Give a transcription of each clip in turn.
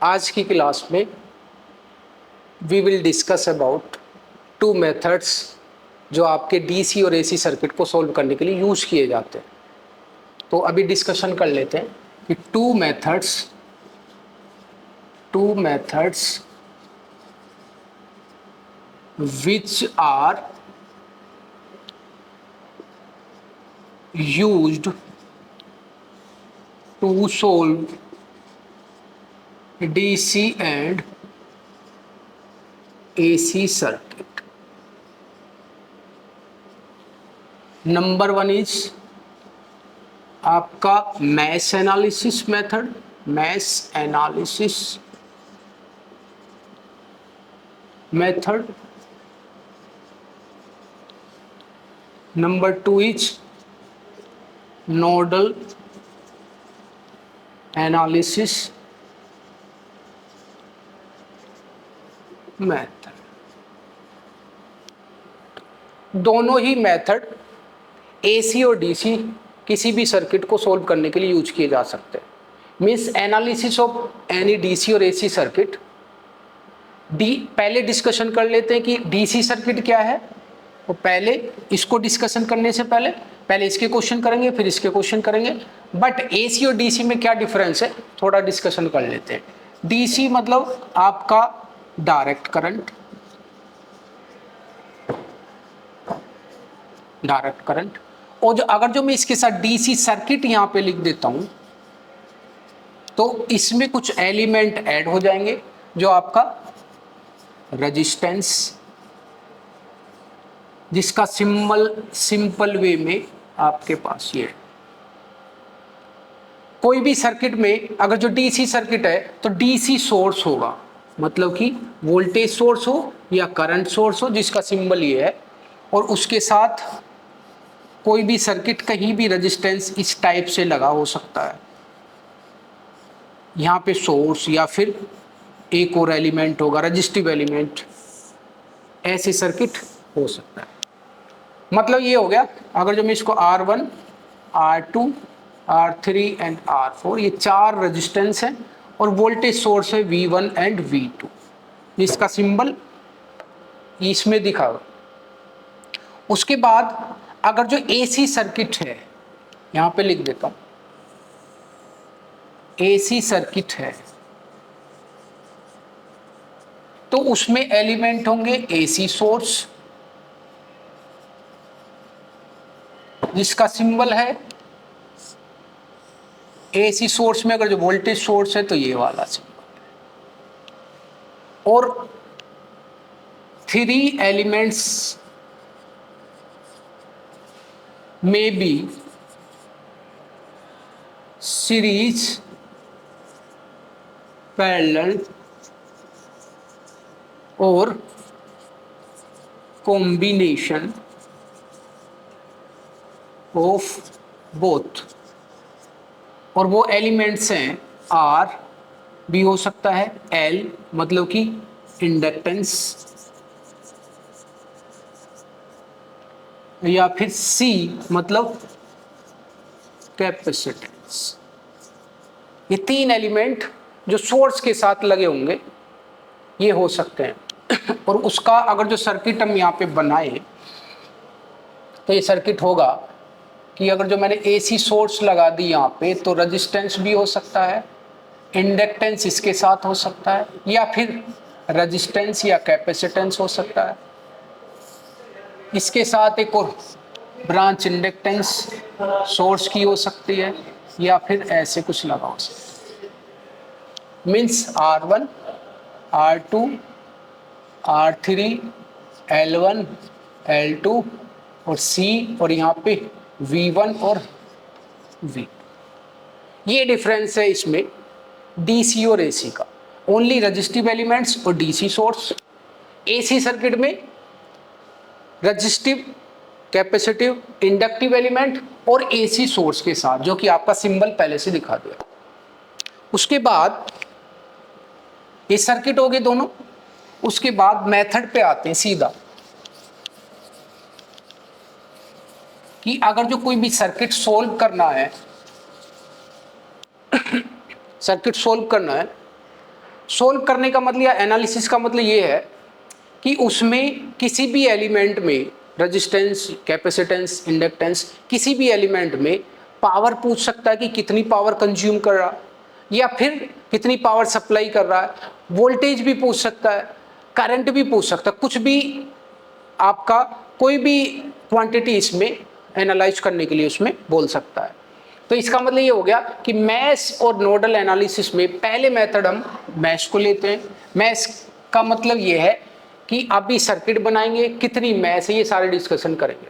आज की क्लास में we will discuss about two methods जो आपके डीसी और एसी सर्किट को सॉल्व करने के लिए यूज किए जाते हैं। तो अभी डिस्कशन कर लेते हैं कि two methods which are used to solve DC and AC circuit. Number one is आपका mesh analysis method. Number two is nodal analysis method. दोनों ही मेथड एसी और डीसी किसी भी सर्किट को सॉल्व करने के लिए यूज किए जा सकते हैं। Means analysis of any DC और एसी सर्किट। पहले डिस्कशन कर लेते हैं कि डीसी सर्किट क्या है। तो पहले इसको डिस्कशन करने से पहले इसके क्वेश्चन करेंगे, फिर इसके क्वेश्चन करेंगे। बट एसी और डीसी में क्या डिफरेंस है थोड़ा डिस्कशन कर लेते हैं। डीसी मतलब आपका डायरेक्ट करंट। और अगर जो मैं इसके साथ डीसी सर्किट यहां पे लिख देता हूं तो इसमें कुछ एलिमेंट ऐड हो जाएंगे, जो आपका रेजिस्टेंस, जिसका सिंपल वे में आपके पास ये है। कोई भी सर्किट में अगर जो डीसी सर्किट है तो डीसी सोर्स होगा, मतलब कि वोल्टेज सोर्स हो या करंट सोर्स हो, जिसका सिंबल ये है। और उसके साथ कोई भी सर्किट कहीं भी रेजिस्टेंस इस टाइप से लगा हो सकता है, यहाँ पे सोर्स या फिर एक और एलिमेंट होगा रेजिस्टिव एलिमेंट, ऐसे सर्किट हो सकता है। मतलब ये हो गया, अगर जो मैं इसको R1, R2, R3 and R4 ये चार रेजिस्टेंस हैं और वोल्टेज सोर्स है V1 एंड V2, जिसका सिंबल इसमें दिखा हुआ। उसके बाद अगर जो एसी सर्किट है, यहां पे लिख देता हूं, एसी सर्किट है तो उसमें एलिमेंट होंगे एसी सोर्स, जिसका सिंबल है एसी सोर्स में अगर जो वोल्टेज सोर्स है तो ये वाला सिंबल। और थ्री एलिमेंट्स में बी सीरीज, पैरेलल और कॉम्बिनेशन ऑफ बोथ। और वो एलिमेंट्स हैं आर भी हो सकता है, एल मतलब कि इंडक्टेंस, या फिर सी मतलब कैपेसिटेंस। ये तीन एलिमेंट जो सोर्स के साथ लगे होंगे ये हो सकते हैं। और उसका अगर जो सर्किट हम यहाँ पे बनाए तो ये सर्किट होगा कि अगर जो मैंने एसी सोर्स लगा दी यहाँ पे तो रेजिस्टेंस भी हो सकता है, इंडक्टेंस इसके साथ हो सकता है, या फिर रेजिस्टेंस या कैपेसिटेंस हो सकता है। इसके साथ एक और ब्रांच इंडक्टेंस सोर्स की हो सकती है, या फिर ऐसे कुछ लगा हो सकता है। Means R1, R2, R3, L1, L2 और C, और यहाँ पे V1 और V2। ये डिफरेंस है इसमें डीसी और एसी का। ओनली रेजिस्टिव एलिमेंट्स और डीसी सोर्स। एसी सर्किट में रेजिस्टिव, कैपेसिटिव, इंडक्टिव एलिमेंट और एसी सोर्स के साथ, जो कि आपका सिंबल पहले से दिखा दिया। उसके बाद ये सर्किट हो गए दोनों। उसके बाद मेथड पे आते हैं सीधा, कि अगर जो कोई भी सर्किट सोल्व करना है सोल्व करने का मतलब या एनालिसिस का मतलब ये है कि उसमें किसी भी एलिमेंट में रेजिस्टेंस, कैपेसिटेंस, इंडक्टेंस, किसी भी एलिमेंट में पावर पूछ सकता है कि कितनी पावर कंज्यूम कर रहा है, या फिर कितनी पावर सप्लाई कर रहा है, वोल्टेज भी पूछ सकता है, करंट भी पूछ सकता है, कुछ भी आपका कोई भी क्वांटिटी इसमें एनालाइज करने के लिए उसमें बोल सकता है। तो इसका मतलब ये हो गया कि मैश और नोडल एनालिसिस में पहले मेथड हम मैश को लेते हैं। मैश का मतलब ये है कि अभी सर्किट बनाएंगे, कितनी मैश है ये सारे डिस्कशन करेंगे,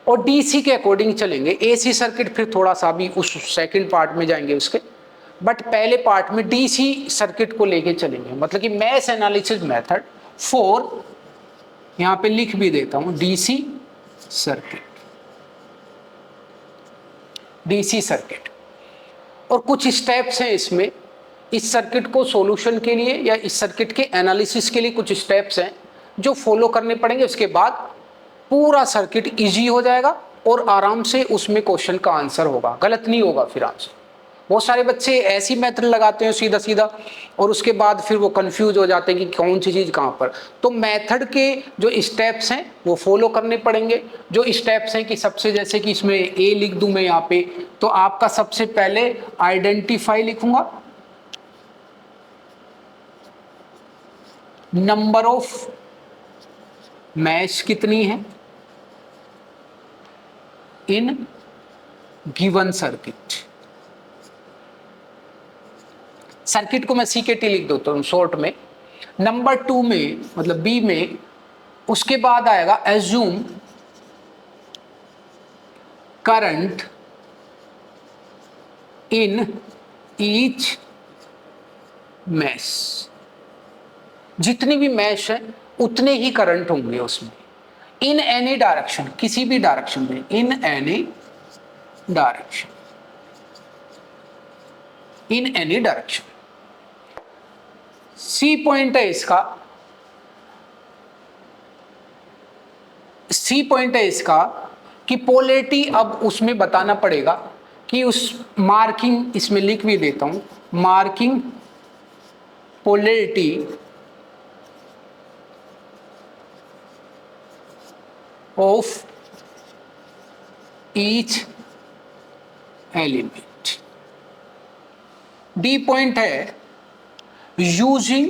और डीसी के अकॉर्डिंग चलेंगे। एसी सर्किट फिर थोड़ा सा भी उस सेकंड पार्ट में जाएंगे उसके, बट पहले पार्ट में डीसी सर्किट को लेके चलेंगे। मतलब कि मैश एनालिसिस मेथड फॉर, यहां पे लिख भी देता हूं, डीसी सर्किट, डीसी सर्किट। और कुछ स्टेप्स हैं इसमें, इस सर्किट को सॉल्यूशन के लिए या इस सर्किट के एनालिसिस के लिए कुछ स्टेप्स हैं जो फॉलो करने पड़ेंगे। उसके बाद पूरा सर्किट इजी हो जाएगा और आराम से उसमें क्वेश्चन का आंसर होगा, गलत नहीं होगा फिर आंसर। बहुत सारे बच्चे ऐसी मेथड लगाते हैं सीधा सीधा, और उसके बाद फिर वो कंफ्यूज हो जाते हैं कि कौन सी चीज़ कहाँ पर। तो मेथड के जो स्टेप्स हैं वो फॉलो करने पड़ेंगे। जो स्टेप्स हैं कि सबसे, जैसे कि इसमें ए लिख दूं मैं यहाँ पे, तो आपका सबसे पहले आइडेंटिफाई लिखूंगा, नंबर ऑफ मैश कितनी है इन गिवन सर्किट। सर्किट को मैं सीकेटी लिख देता हूं शॉर्ट में। नंबर 2 में, मतलब बी में, उसके बाद आएगा assume current in each mesh. जितनी भी मैश है उतने ही करंट होंगे उसमें, इन एनी डायरेक्शन, किसी भी डायरेक्शन में, in any direction, in any direction. C point है इसका, सी पॉइंट है इसका कि पोलैरिटी अब उसमें बताना पड़ेगा कि उस मार्किंग, इसमें लिख भी देता हूं, marking polarity of each element. D point है यूजिंग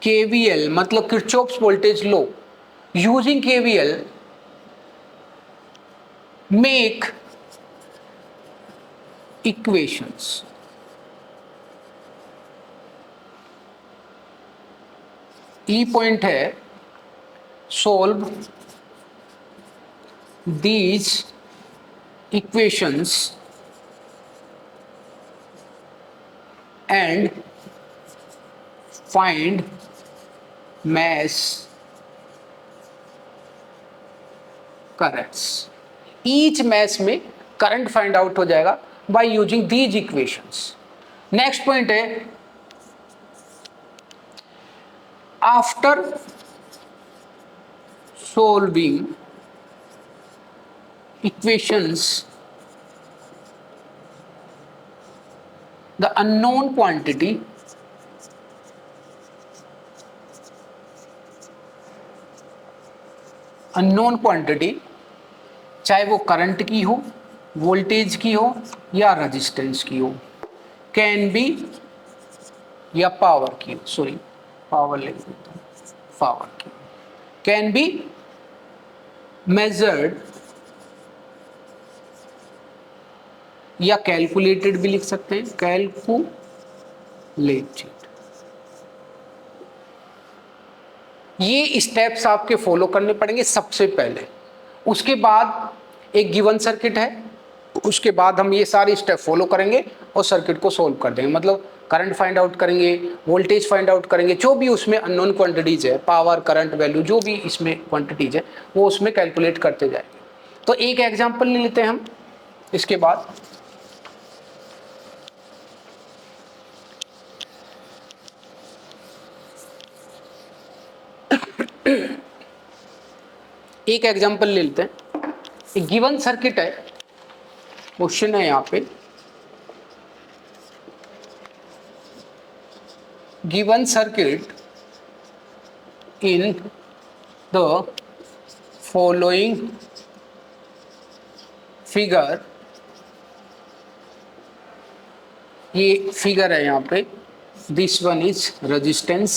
केवीएल, मतलब Kirchhoff's voltage law, using KVL make equations. ई पॉइंट है solve these equations and find mass currents। each mass में करंट फाइंड आउट हो जाएगा by using these equations। Next point है after solving equations the unknown quantity चाहे वो current की हो, voltage की हो या रेजिस्टेंस की हो, कैन बी, या पावर की हो, सॉरी पावर लिख देता हूं, पावर की, कैन बी मेजर्ड या कैलकुलेटेड भी लिख सकते हैं, कैलकुलेटेड। ये स्टेप्स आपके फॉलो करने पड़ेंगे सबसे पहले। उसके बाद एक गिवन सर्किट है, उसके बाद हम ये सारे स्टेप फॉलो करेंगे और सर्किट को सॉल्व कर देंगे। मतलब करंट फाइंड आउट करेंगे, वोल्टेज फाइंड आउट करेंगे, जो भी उसमें अननोन क्वांटिटीज है, पावर, करंट वैल्यू, जो भी इसमें क्वांटिटीज है वो उसमें कैलकुलेट करते जाएंगे। तो एक एग्जांपल ले लेते हैं हम इसके बाद। एक एग्जांपल ले लेते हैं। एक गिवन सर्किट है, क्वेश्चन है यहाँ पे, given circuit in the following figure, ये फिगर है यहाँ पे, दिस वन इज रेजिस्टेंस,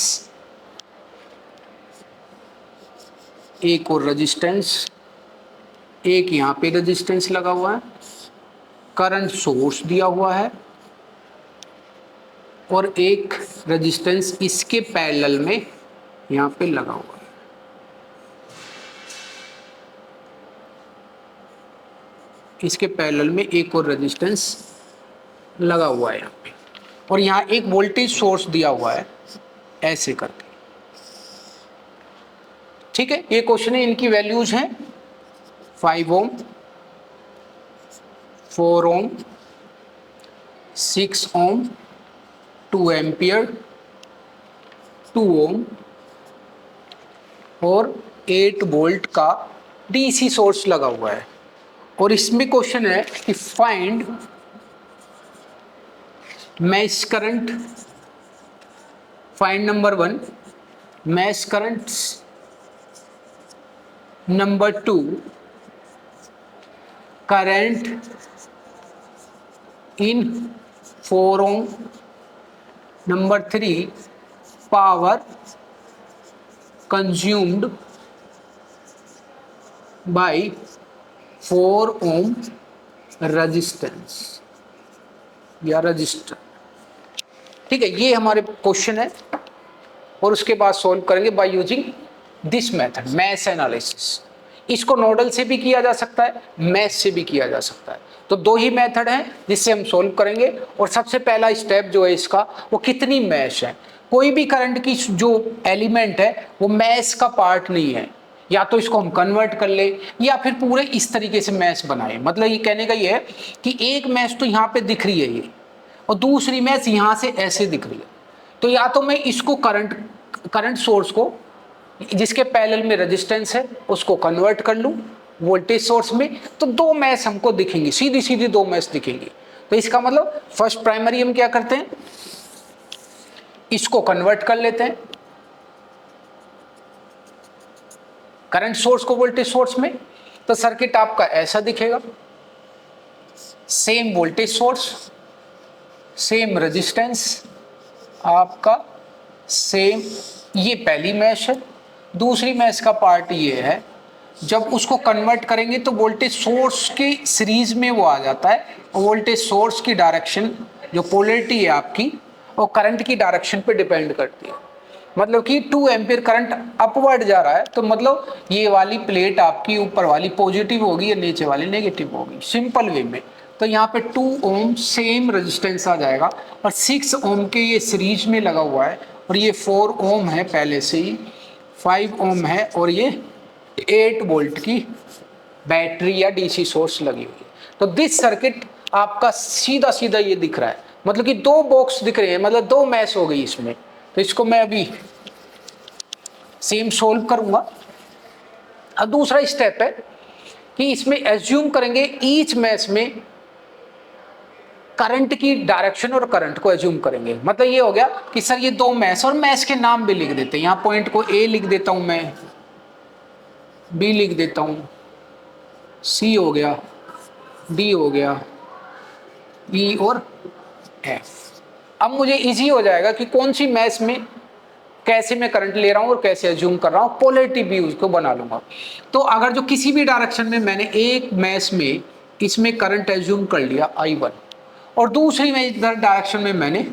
एक और रेजिस्टेंस, एक यहाँ पे रेजिस्टेंस लगा हुआ है, करंट सोर्स दिया हुआ है और एक रेजिस्टेंस इसके पैरेलल में यहाँ पे लगा हुआ है। इसके पैरेलल में एक और रेजिस्टेंस लगा हुआ है यहाँ पे, और यहाँ एक वोल्टेज सोर्स दिया हुआ है ऐसे करके। ठीक है, ये क्वेश्चन है, इनकी वैल्यूज हैं 5 ओम, 4 ओम, 6 ओम, 2 एम्पियर, 2 ओम और 8 वोल्ट का डीसी सोर्स लगा हुआ है। और इसमें क्वेश्चन है कि find mesh current, find number 1 mesh current, number 2 current in 4 ohm, number 3 power consumed by 4 ohm resistance या रजिस्टर। ठीक है, ये हमारे क्वेश्चन है और उसके बाद सॉल्व करेंगे by using this method, mesh analysis. इसको नोडल से भी किया जा सकता है, मैश से भी किया जा सकता है। तो दो ही मेथड हैं जिससे हम सॉल्व करेंगे। और सबसे पहला स्टेप जो है इसका, वो कितनी मैश है। कोई भी करंट की जो एलिमेंट है वो मैश का पार्ट नहीं है, या तो इसको हम कन्वर्ट कर ले या फिर पूरे इस तरीके से मैश बनाए। मतलब ये कहने का ये है कि एक मैश तो यहाँ पे दिख रही है ये, और दूसरी मैश यहाँ से ऐसे दिख रही है। तो या तो मैं इसको करंट सोर्स को जिसके पैरेलल में रेजिस्टेंस है उसको कन्वर्ट कर लूँ वोल्टेज सोर्स में, तो दो मैश हमको दिखेंगी, सीधी सीधी दो मैश दिखेंगी। तो इसका मतलब फर्स्ट प्राइमरी हम क्या करते हैं, इसको कन्वर्ट कर लेते हैं करंट सोर्स को वोल्टेज सोर्स में। तो सर्किट आपका ऐसा दिखेगा, same voltage source, same resistance आपका, सेम। ये पहली मैश है। दूसरी मैश का पार्ट ये है, जब उसको कन्वर्ट करेंगे तो वोल्टेज सोर्स के सीरीज में वो आ जाता है, और वोल्टेज सोर्स की डायरेक्शन जो पोलैरिटी है आपकी वो करंट की डायरेक्शन पे डिपेंड करती है। मतलब कि 2 एम्पीयर करंट अपवर्ड जा रहा है, तो मतलब ये वाली प्लेट आपकी ऊपर वाली पॉजिटिव होगी या नीचे वाली नेगेटिव होगी, सिंपल वे में। तो यहाँ पे 2 ओम सेम रेजिस्टेंस आ जाएगा, और 6 ओम के ये सीरीज में लगा हुआ है, और ये 4 ओम है पहले से ही, 5 ओम है, और ये 8 वोल्ट की बैटरी या डीसी सोर्स लगी हुई है। तो दिस सर्किट आपका सीधा सीधा ये दिख रहा है, मतलब कि दो बॉक्स दिख रहे हैं, मतलब दो मैश हो गई इसमें। तो इसको मैं अभी सेम सोल्व करूंगा। अब दूसरा स्टेप है कि इसमें एज्यूम करेंगे ईच मैश में करंट की डायरेक्शन और करंट को एज्यूम करेंगे। मतलब ये हो गया कि सर ये दो मैश, और मैश के नाम भी लिख देते हैं। यहाँ पॉइंट को ए लिख देता हूं मैं, बी लिख देता हूं, सी हो गया, डी हो गया, ई और एफ। अब मुझे इजी हो जाएगा कि कौन सी मैश में कैसे मैं करंट ले रहा हूं और कैसे एज्यूम कर रहा हूं, पोलैरिटी भी उसको बना लूंगा। तो अगर जो किसी भी डायरेक्शन में मैंने एक मैश में इसमें करंट एज्यूम कर लिया I1, और दूसरी में इधर डायरेक्शन में मैंने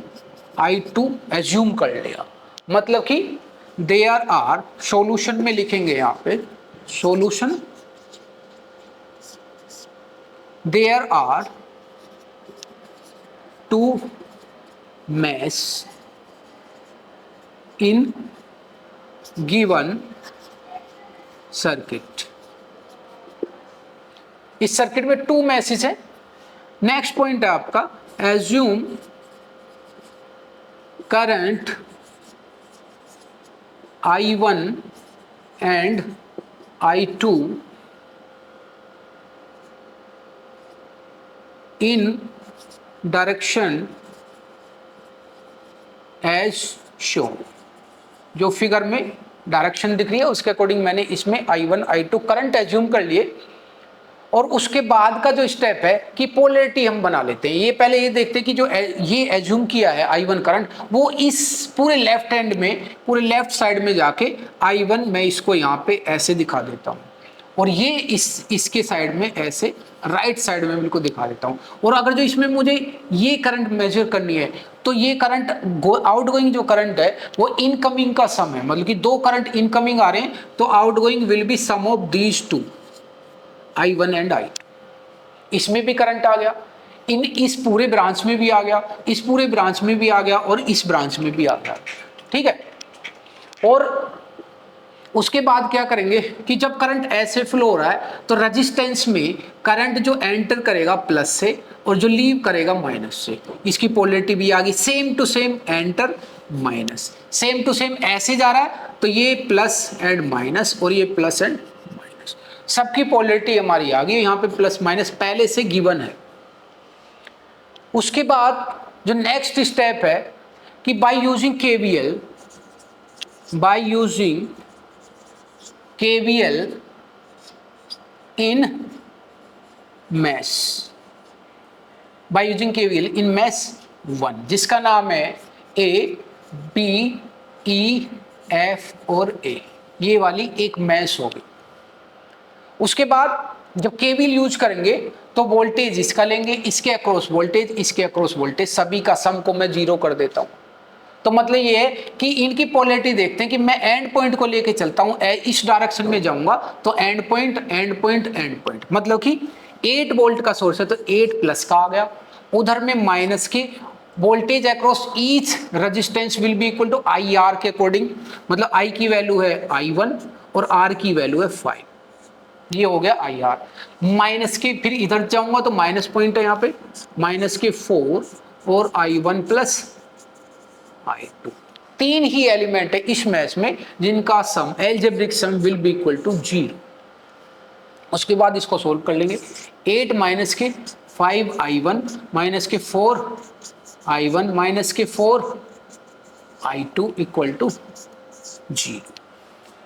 I2 एज्यूम कर लिया, मतलब कि देयर आर, सॉल्यूशन में लिखेंगे यहाँ पे solution, there are 2 mesh in given circuit. इस सर्किट में 2 मैसेज है। नेक्स्ट पॉइंट है आपका assume current I1 and I2 in direction as show, जो फिगर में डायरेक्शन दिख रही है उसके अकॉर्डिंग मैंने इसमें I1 I2 करंट एज्यूम कर लिए। और उसके बाद का जो स्टेप है कि पोलैरिटी हम बना लेते हैं। ये पहले ये देखते हैं कि जो ये एज्यूम किया है I1 करंट, वो इस पूरे लेफ्ट हैंड में, पूरे लेफ्ट साइड में जाके I1 मैं इसको यहाँ पे ऐसे दिखा देता हूँ, और ये इसके साइड में ऐसे राइट साइड में बिल्कुल दिखा देता हूँ। और अगर जो इसमें मुझे ये करंट मेजर करनी है तो ये करंट आउटगोइंग जो करंट है वो इनकमिंग का सम है, मतलब कि दो करंट इनकमिंग आ रहे हैं तो outgoing will be sum of these two, I1 and I2। इसमें भी करंट आ गया, इस पूरे ब्रांच में भी आ गया, इस पूरे ब्रांच में भी आ गया, और इस ब्रांच में भी आ गया। ठीक है। और उसके बाद क्या करेंगे कि जब करंट ऐसे फ्लो हो रहा है तो रेजिस्टेंस में करंट जो एंटर करेगा प्लस से और जो लीव करेगा माइनस से, इसकी पोलैरिटी भी आ गई, same to same enter minus, same to same ऐसे जा रहा है तो ये प्लस एंड माइनस और ये प्लस एंड माइनस, सबकी पोलैरिटी हमारी आ गई। यहाँ पे प्लस माइनस पहले से गिवन है। उसके बाद जो नेक्स्ट स्टेप है कि by using KVL in mesh, by using KVL in mesh 1, जिसका नाम है A, B, E, F और A, ये वाली एक मैश होगी। उसके बाद जब KVL यूज करेंगे तो वोल्टेज इसका लेंगे, इसके अक्रॉस वोल्टेज, इसके अक्रॉस वोल्टेज, सभी का सम को मैं 0 कर देता हूं। तो मतलब ये है कि इनकी पोलैरिटी देखते हैं कि मैं एंड पॉइंट को लेके चलता हूं, इस डायरेक्शन में जाऊंगा तो एंड पॉइंट, मतलब कि 8 वोल्ट का सोर्स है तो 8 प्लस का आ गया, उधर में माइनस के voltage across each resistance will be equal to IR के अकॉर्डिंग, मतलब I की वैल्यू है I1 और R की वैल्यू है 5, ये हो गया IR। माइनस के फिर इधर जाऊंगा तो माइनस पॉइंट है यहाँ पे, माइनस के 4 और I1 प्लस I2, 3 ही एलिमेंट है इस मैश में जिनका sum, algebraic sum will be equal to 0। उसके बाद इसको सोल्व कर लेंगे। 8 माइनस के 5 I1 माइनस के 4 I1 माइनस के 4 I2 इक्वल टू 0।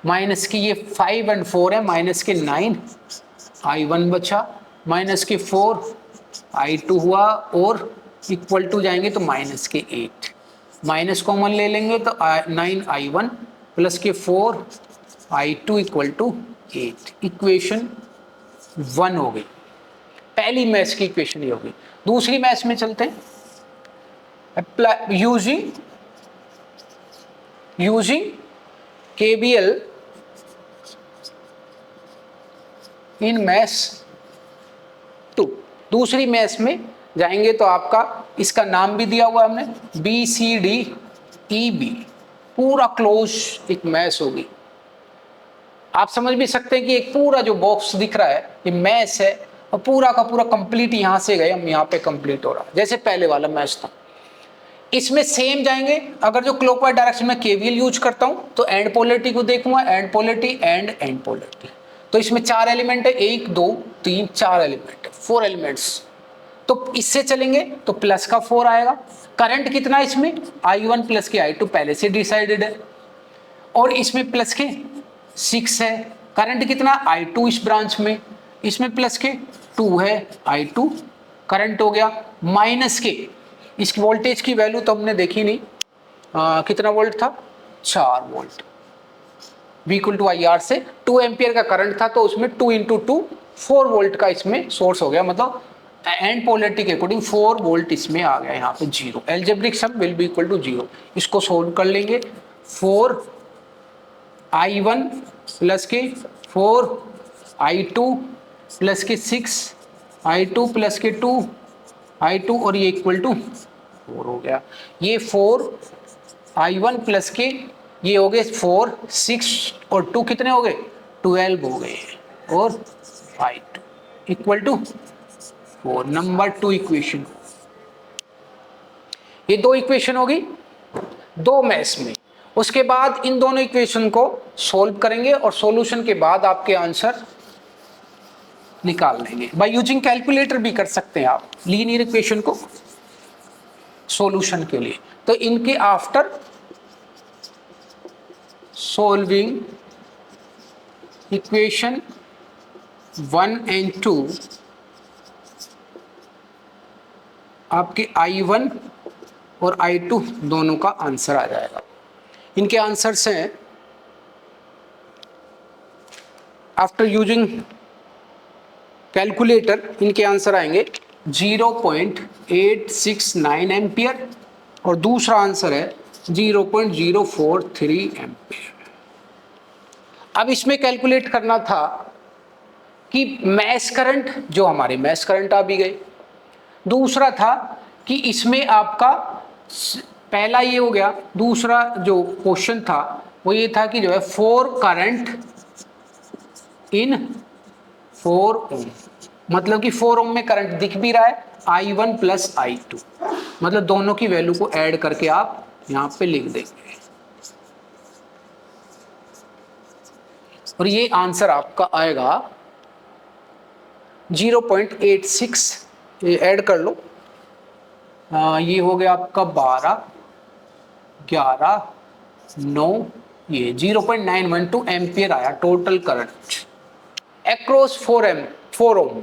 माइनस की ये 5 एंड 4 है, माइनस के 9 I1 बचा, माइनस के 4 I2 हुआ और इक्वल टू जाएंगे तो माइनस के 8, माइनस कॉमन ले लेंगे तो 9 I1 प्लस के 4 I2 इक्वल टू 8। इक्वेशन 1 हो गई, पहली मैथ की इक्वेशन ये होगी। दूसरी मैथ में चलते हैं। यूजिंग KVL इन मैथ 2, दूसरी मैथ में जाएंगे तो आपका इसका नाम भी दिया हुआ हमने BCDEB, पूरा क्लोज एक मैश होगी। आप समझ भी सकते हैं कि एक पूरा जो बॉक्स दिख रहा है ये मैश है और पूरा का पूरा कंप्लीट यहां से गए हम यहाँ पे कंप्लीट हो रहा है, जैसे पहले वाला मैश था। इसमें सेम जाएंगे, अगर जो क्लॉकवाइज डायरेक्शन में KVL यूज करता हूं तो एंड पोलैरिटी को देखूंगा, एंड पोलैरिटी एंड पोलैरिटी। तो इसमें 4 एलिमेंट है, 1 2 3 4 एलिमेंट है, 4 एलिमेंट्स। तो इससे चलेंगे तो प्लस का 4 आएगा। करंट कितना है इसमें, I1 प्लस के I2 पहले से डिसाइडेड है, और इसमें प्लस के 6 है। करंट कितना I2 इस ब्रांच में, इसमें प्लस के 2 है, I2 करंट हो गया। माइनस के इस वोल्टेज की वैल्यू तो हमने देखी नहीं, कितना वोल्ट था, 4 volt. V equal to IR से 2 एम्पियर का करंट था तो उसमें 2 × 2 4 वोल्ट का इसमें सोर्स हो गया, मतलब एंड पोलैरिटी के अकॉर्डिंग 4 वोल्ट इसमें आ गया यहाँ पे 0। Algebraic sum will be equal to 0। इसको सोल्व कर लेंगे। 4 I1 प्लस के 4 I2 प्लस के 6 I2 प्लस के 2 I2 और ये इक्वल टू 4 हो गया। ये 4 I1 प्लस के ये हो गए 4 6 और 2 कितने हो गए 12 हो गए, और I2 equal to 4। Number 2 equation, ये 2 इक्वेशन होगी 2 मैथ्स में। उसके बाद इन दोनों इक्वेशन को सॉल्व करेंगे और सॉल्यूशन के बाद आपके आंसर निकाल लेंगे। बाय यूजिंग कैलकुलेटर भी कर सकते हैं आप लीनियर इक्वेशन को सॉल्यूशन के लिए। तो इनके आफ्टर solving equation 1 and 2 आपके I1 और I2 दोनों का आंसर आ जाएगा। इनके आंसर्स हैं, आफ्टर यूजिंग कैलकुलेटर इनके आंसर आएंगे 0.869 एम्पियर और दूसरा आंसर है 0.043 एम्पियर। अब इसमें कैलकुलेट करना था कि मैश करंट, जो हमारे मैश करंट आ भी गए। दूसरा था कि इसमें आपका पहला ये हो गया, दूसरा जो क्वेश्चन था वो ये था कि जो है 4 करंट इन 4 ओम, मतलब कि 4 ओम में करंट दिख भी रहा है, I1 प्लस I2, मतलब दोनों की वैल्यू को ऐड करके आप यहां पे लिख देंगे और ये आंसर आपका आएगा 0.86। ये ऐड कर लो, ये हो गया आपका 12, 11, 9, ये 0.912 एम्पियर आया टोटल करंट अक्रॉस 4 ओम।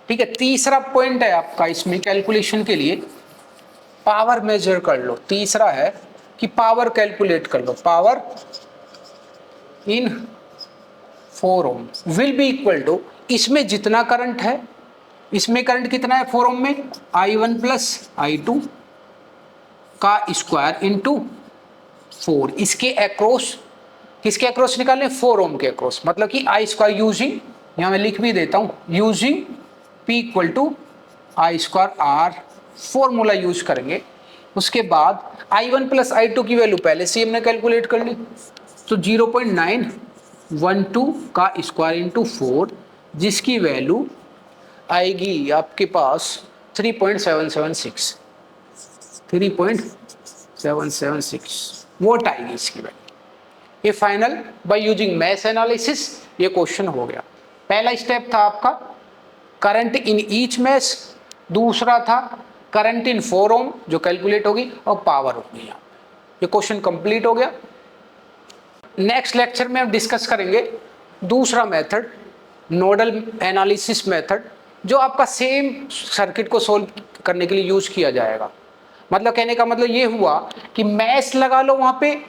ठीक है, तीसरा पॉइंट है आपका इसमें कैलकुलेशन के लिए, पावर मेजर कर लो। तीसरा है कि पावर कैलकुलेट कर लो, power in 4 ohm will be equal to, इसमें जितना करंट है, इसमें करंट कितना है 4 ओम में, I1 प्लस I2 का स्क्वायर इंटू 4, इसके अक्रॉस, किसके अक्रॉस निकालें, 4 ओम के अक्रॉस, मतलब कि I स्क्वायर यूजिंग, यहां मैं लिख भी देता हूं, using P equal to I square R formula use करेंगे। उसके बाद I1 प्लस I2 की वैल्यू पहले से हमने कैलकुलेट कर ली, तो 0.912 का स्क्वायर इंटू 4, जिसकी वैल्यू आएगी आपके पास 3.776 वोट आएगी इसकी वैल्यू। ये final by using mesh analysis ये क्वेश्चन हो गया। पहला स्टेप था आपका करंट इन ईच मैश, दूसरा था करंट इन 4 ओम जो कैलकुलेट होगी और पावर होगी। यहाँ ये क्वेश्चन कंप्लीट हो गया। नेक्स्ट लेक्चर में हम डिस्कस करेंगे दूसरा मेथड, नोडल एनालिसिस मेथड, जो आपका सेम सर्किट को सोल्व करने के लिए यूज किया जाएगा। मतलब कहने का मतलब ये हुआ कि मैश लगा लो वहां पे,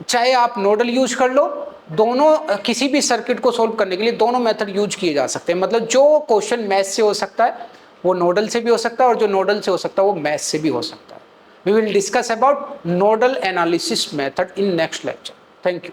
चाहे आप नोडल यूज कर लो, दोनों किसी भी सर्किट को सोल्व करने के लिए दोनों मेथड यूज किए जा सकते हैं। मतलब जो क्वेश्चन मैश से हो सकता है वो नोडल से भी हो सकता है और जो नोडल से हो सकता है वो मैश से भी हो सकता है। We will discuss about nodal analysis method in next lecture. Thank you.